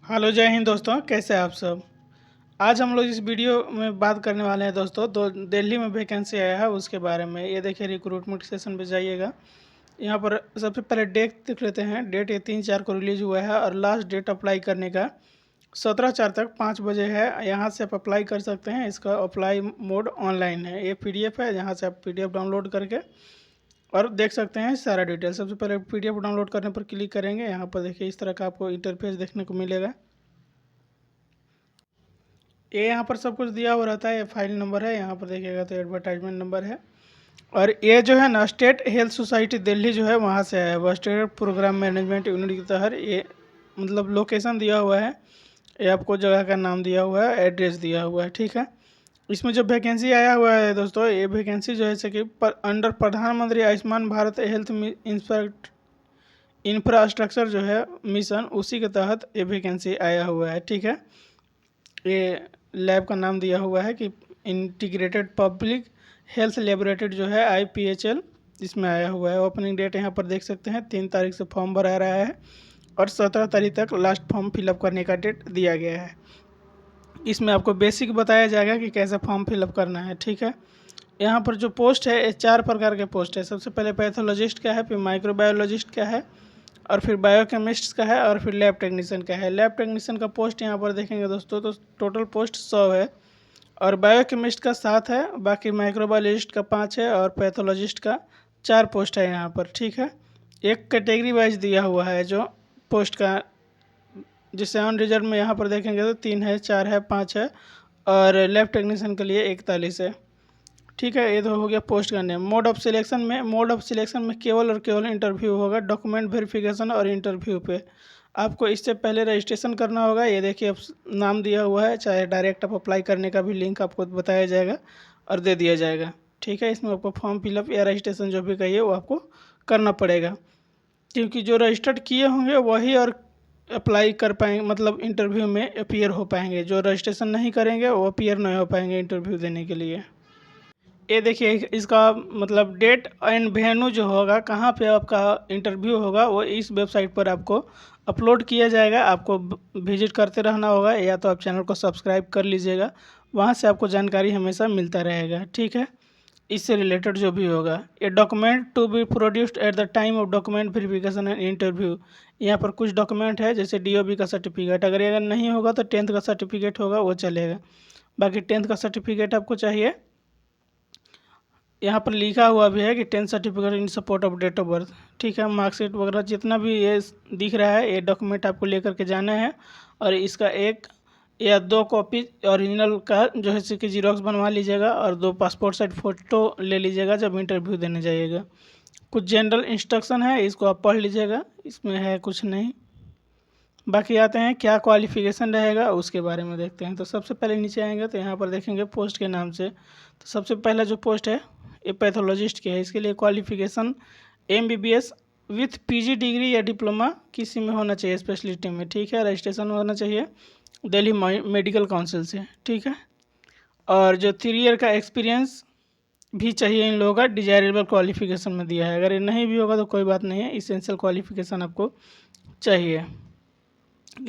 Hello, जय हिंद दोस्तों। कैसे हैं आप सब। आज हम लोग इस वीडियो में बात करने वाले हैं दोस्तों, तो दिल्ली में वैकेंसी आया है उसके बारे में। ये देखिए, रिक्रूटमेंट सेशन पे जाइएगा। यहाँ पर सबसे पहले डेट देख लेते हैं। डेट ये 3/4 को रिलीज हुआ है और लास्ट डेट अप्लाई करने का 17/4 तक 5 बजे है। यहाँ से आप अप्लाई कर सकते हैं। इसका अप्लाई मोड ऑनलाइन है। ये PDF है, यहाँ से आप PDF डाउनलोड करके और देख सकते हैं सारा डिटेल। सबसे पहले PDF डाउनलोड करने पर क्लिक करेंगे। यहाँ पर देखिए, इस तरह का आपको इंटरफेस देखने को मिलेगा। ये यहाँ पर सब कुछ दिया हुआ रहता है। ये फाइल नंबर है, यहाँ पर देखिएगा तो एडवर्टाइजमेंट नंबर है। और ये जो है ना, स्टेट हेल्थ सोसाइटी दिल्ली जो है वहाँ से है। वो स्टेट प्रोग्राम मैनेजमेंट यूनिट के तहत ये मतलब लोकेशन दिया हुआ है। ये आपको जगह का नाम दिया हुआ है, एड्रेस दिया हुआ है, ठीक है। इसमें जो वैकेंसी आया हुआ है दोस्तों, ये वैकेंसी जो है जैसे कि अंडर प्रधानमंत्री आयुष्मान भारत हेल्थ इंफ्रास्ट्रक्चर जो है मिशन, उसी के तहत ये वैकेंसी आया हुआ है, ठीक है। ये लैब का नाम दिया हुआ है कि इंटीग्रेटेड पब्लिक हेल्थ लेबोरेटरी जो है IPHL, इसमें आया हुआ है। ओपनिंग डेट यहाँ पर देख सकते हैं, 3 तारीख से फॉर्म भरा रहा है और 17 तारीख तक लास्ट फॉर्म फिलअप करने का डेट दिया गया है। इसमें आपको बेसिक बताया जाएगा कि कैसे फॉर्म फिलअप करना है, ठीक है। यहाँ पर जो पोस्ट है, ये 4 प्रकार के पोस्ट है। सबसे पहले पैथोलॉजिस्ट का है, फिर माइक्रोबायोलॉजिस्ट का है, और फिर बायोकेमिस्ट का है, और फिर लैब टेक्नीशियन का है। लैब टेक्नीशियन का पोस्ट यहाँ पर देखेंगे दोस्तों, तो टोटल पोस्ट 100 है, और बायोकेमिस्ट का 7 है, बाकी माइक्रोबायोलॉजिस्ट का 5 है, और पैथोलॉजिस्ट का 4 पोस्ट है यहाँ पर, ठीक है। एक कैटेगरी वाइज दिया हुआ है जो पोस्ट का, जिससे ऑन रिजर्व में यहाँ पर देखेंगे तो 3 है, 4 है, 5 है, और लैब टेक्नीशियन के लिए 41 है, ठीक है। ये तो हो गया पोस्ट का नेम। मोड ऑफ सिलेक्शन में केवल और केवल इंटरव्यू होगा। डॉक्यूमेंट वेरिफिकेशन और इंटरव्यू पे आपको इससे पहले रजिस्ट्रेशन करना होगा। ये देखिए, अब नाम दिया हुआ है। चाहे डायरेक्ट आप अप्लाई करने का भी लिंक आपको बताया जाएगा और दे दिया जाएगा, ठीक है। इसमें आपको फॉर्म फिलअप या रजिस्ट्रेशन जो भी कहिए वो आपको करना पड़ेगा, क्योंकि जो रजिस्टर्ड किए होंगे वही और अप्लाई कर पाएंगे, मतलब इंटरव्यू में अपीयर हो पाएंगे। जो रजिस्ट्रेशन नहीं करेंगे वो अपीयर नहीं हो पाएंगे इंटरव्यू देने के लिए। ये देखिए, इसका मतलब डेट एंड वेन्यू जो होगा, कहाँ पे आपका इंटरव्यू होगा, वो इस वेबसाइट पर आपको अपलोड किया जाएगा। आपको विजिट करते रहना होगा, या तो आप चैनल को सब्सक्राइब कर लीजिएगा। वहाँ से आपको जानकारी हमेशा मिलता रहेगा, ठीक है। इससे रिलेटेड जो भी होगा। ये document to be produced at the time of document verification and interview. यहाँ पर कुछ डॉक्यूमेंट है, जैसे DOB का सर्टिफिकेट। अगर ये अगर नहीं होगा तो 10th का सर्टिफिकेट होगा, वो चलेगा। बाकी 10th का सर्टिफिकेट आपको चाहिए। यहाँ पर लिखा हुआ भी है कि 10th certificate in support of date of birth, ठीक है। मार्कशीट वगैरह जितना भी ये दिख रहा है, ये डॉक्यूमेंट आपको लेकर के जाना है। और इसका 1 या 2 कॉपी ओरिजिनल का जो है कि जीरोक्स बनवा लीजिएगा, और 2 पासपोर्ट साइज फ़ोटो ले लीजिएगा जब इंटरव्यू देने जाइएगा। कुछ जनरल इंस्ट्रक्शन है, इसको आप पढ़ लीजिएगा, इसमें है कुछ नहीं। बाकी आते हैं क्या क्वालिफिकेशन रहेगा, उसके बारे में देखते हैं। तो सबसे पहले नीचे आएंगे तो यहाँ पर देखेंगे पोस्ट के नाम से। तो सबसे पहला जो पोस्ट है ये पैथोलॉजिस्ट की है। इसके लिए qualification MBBS with PG degree या डिप्लोमा किसी में होना चाहिए स्पेशलिटी में, ठीक है। रजिस्ट्रेशन होना चाहिए दिल्ली मेडिकल काउंसिल से, ठीक है। और जो 3 ईयर का एक्सपीरियंस भी चाहिए इन लोगों का, डिजायरेबल क्वालिफिकेशन में दिया है। अगर ये नहीं भी होगा तो कोई बात नहीं है, इसेंशियल क्वालिफिकेशन आपको चाहिए।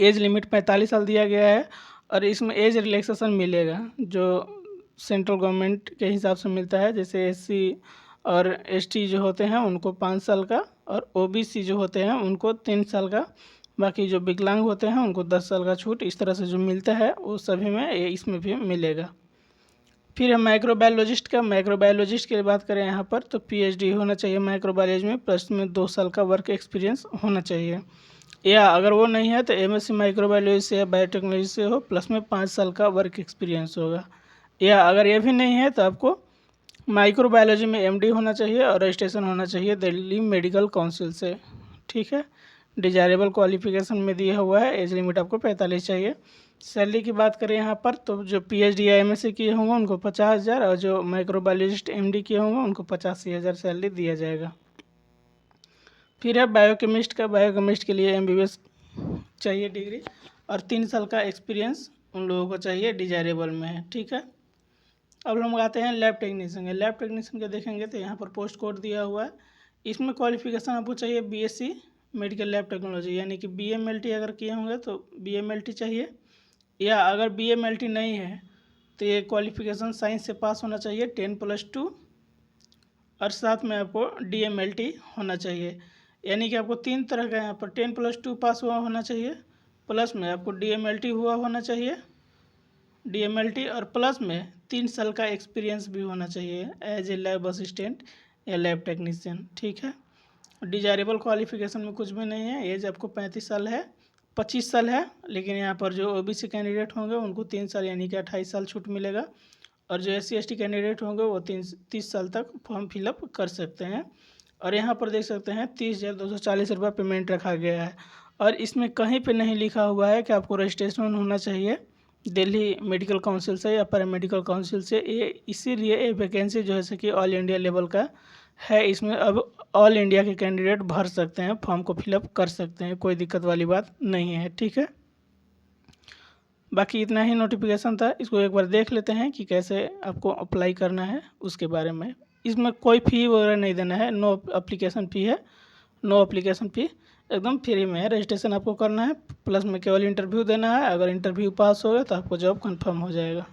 एज लिमिट 45 साल दिया गया है, और इसमें एज रिलैक्सेशन मिलेगा जो सेंट्रल गवर्नमेंट के हिसाब से मिलता है। जैसे SC और ST जो होते हैं उनको 5 साल का, और OBC जो होते हैं उनको 3 साल का, बाकी जो विकलांग होते हैं उनको 10 साल का छूट। इस तरह से जो मिलता है वो सभी में इसमें भी मिलेगा। फिर है माइक्रोबायोलॉजिस्ट का। माइक्रोबायोलॉजिस्ट की बात करें यहाँ पर, तो PhD होना चाहिए माइक्रोबायोलॉजी में, प्लस में 2 साल का वर्क एक्सपीरियंस होना चाहिए। या अगर वो नहीं है तो MSc माइक्रोबायोलॉजी से या बायोटेक्नोलॉजी से हो, प्लस में 5 साल का वर्क एक्सपीरियंस होगा। या अगर ये भी नहीं है तो आपको माइक्रोबायोलॉजी में MD होना चाहिए, और रजिस्ट्रेशन होना चाहिए दिल्ली मेडिकल काउंसिल से, ठीक है। डिजायरेबल क्वालिफिकेशन में दिया हुआ है, एज लिमिट आपको 45 चाहिए। सैलरी की बात करें यहाँ पर, तो जो PhD या MSc किए होंगे उनको 50,000, और जो माइक्रोबायोलॉजिस्ट MD किए होंगे उनको 85,000 सैलरी दिया जाएगा। फिर है बायोकेमिस्ट का। बायोकेमिस्ट के लिए MBBS चाहिए डिग्री, और 3 साल का एक्सपीरियंस उन लोगों को चाहिए, डिजायरेबल में है, ठीक है। अब हम आते हैं लैब टेक्नीशियन। लैब टेक्नीशियन के देखेंगे तो यहाँ पर पोस्ट कोड दिया हुआ है। इसमें क्वालिफिकेशन आपको चाहिए BSc मेडिकल लैब टेक्नोलॉजी, यानी कि BMLT अगर किए होंगे तो BMLT चाहिए, या अगर BMLT नहीं है तो ये क्वालिफिकेशन साइंस से पास होना चाहिए 10+2, और साथ में आपको DMLT होना चाहिए। यानी कि आपको 3 तरह का यहाँ पर 10+2 पास हुआ होना चाहिए, प्लस में आपको DMLT हुआ होना चाहिए, DMLT, और प्लस में 3 साल का एक्सपीरियंस भी होना चाहिए एज ए लैब असिस्टेंट या लैब टेक्नीशियन, ठीक है। डिजायरेबल क्वालिफिकेशन में कुछ भी नहीं है, एज आपको 35 साल है, 25 साल है, लेकिन यहाँ पर जो OBC कैंडिडेट होंगे उनको 3 साल यानी कि 28 साल छूट मिलेगा, और जो SC/ST कैंडिडेट होंगे वो 30 साल तक फॉर्म फिलअप कर सकते हैं। और यहाँ पर देख सकते हैं 30,240 रुपये पेमेंट रखा गया है, और इसमें कहीं पे नहीं लिखा हुआ है कि आपको रजिस्ट्रेशन होना चाहिए दिल्ली मेडिकल काउंसिल से या पैरामेडिकल काउंसिल से। ये इसीलिए ये वैकेंसी जो है कि ऑल इंडिया लेवल का है, इसमें अब ऑल इंडिया के कैंडिडेट भर सकते हैं, फॉर्म को फिलअप कर सकते हैं, कोई दिक्कत वाली बात नहीं है, ठीक है। बाकी इतना ही नोटिफिकेशन था, इसको एक बार देख लेते हैं कि कैसे आपको अप्लाई करना है उसके बारे में। इसमें कोई फ़ी वगैरह नहीं देना है, नो एप्लीकेशन फ़ी है, नो एप्लीकेशन फ़ी, एकदम फ्री में है। रजिस्ट्रेशन आपको करना है, प्लस में केवल इंटरव्यू देना है, अगर इंटरव्यू पास हो गया तो आपको जॉब कंफर्म हो जाएगा।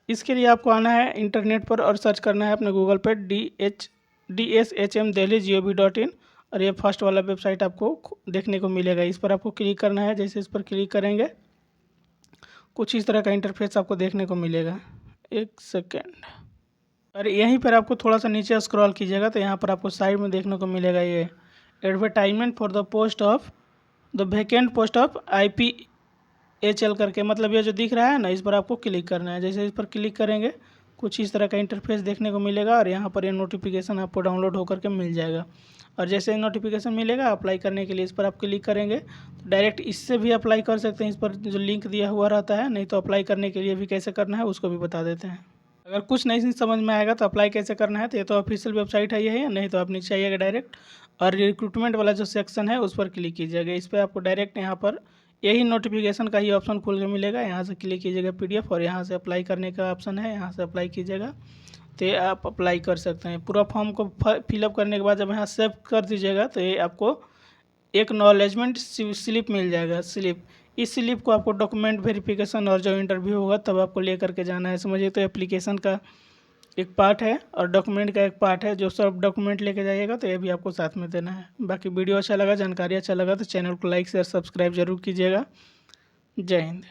इसके लिए आपको आना है इंटरनेट पर और सर्च करना है अपने गूगल पे DSHM delhi.gov.in, और ये फर्स्ट वाला वेबसाइट आपको देखने को मिलेगा, इस पर आपको क्लिक करना है। जैसे इस पर क्लिक करेंगे कुछ इस तरह का इंटरफेस आपको देखने को मिलेगा। एक सेकेंड, और यहीं पर आपको थोड़ा सा नीचे स्क्रॉल कीजिएगा तो यहाँ पर आपको साइड में देखने को मिलेगा ये advertisement for the post of the vacant post of IPHL करके, मतलब ये जो दिख रहा है ना, इस पर आपको क्लिक करना है। जैसे इस पर क्लिक करेंगे कुछ इस तरह का इंटरफेस देखने को मिलेगा, और यहाँ पर ये नोटिफिकेशन आपको डाउनलोड होकर के मिल जाएगा। और जैसे ही नोटिफिकेशन मिलेगा अप्लाई करने के लिए इस पर आप क्लिक करेंगे तो डायरेक्ट इससे भी अप्लाई कर सकते हैं, इस पर जो लिंक दिया हुआ रहता है। नहीं तो अप्लाई करने के लिए भी कैसे करना है उसको भी बता देते हैं। अगर कुछ नहीं समझ में आएगा तो अप्लाई कैसे करना है, तो ये तो ऑफिशियल वेबसाइट है यही, नहीं तो आप नीचे आइएगा डायरेक्ट, और रिक्रूटमेंट वाला जो सेक्शन है उस पर क्लिक कीजिएगा। इस पर आपको डायरेक्ट यहाँ पर यही नोटिफिकेशन का ही ऑप्शन खुल के मिलेगा, यहाँ से क्लिक कीजिएगा PDF, और यहाँ से अप्लाई करने का ऑप्शन है, यहाँ से अप्लाई कीजिएगा तो ये आप अप्लाई कर सकते हैं। पूरा फॉर्म को फिलअप करने के बाद जब यहाँ सेव कर दीजिएगा तो ये आपको एक नॉलेजमेंट स्लिप मिल जाएगा, स्लिप। इस स्लिप को आपको डॉक्यूमेंट वेरिफिकेशन और जो इंटरव्यू होगा तब आपको ले करके जाना है। समझिए तो एप्लीकेशन का एक पार्ट है और डॉक्यूमेंट का एक पार्ट है, जो सब डॉक्यूमेंट लेके जाइएगा तो ये भी आपको साथ में देना है। बाकी वीडियो अच्छा लगा, जानकारी अच्छा लगा तो चैनल को लाइक शेयर सब्सक्राइब जरूर कीजिएगा। जय हिंद।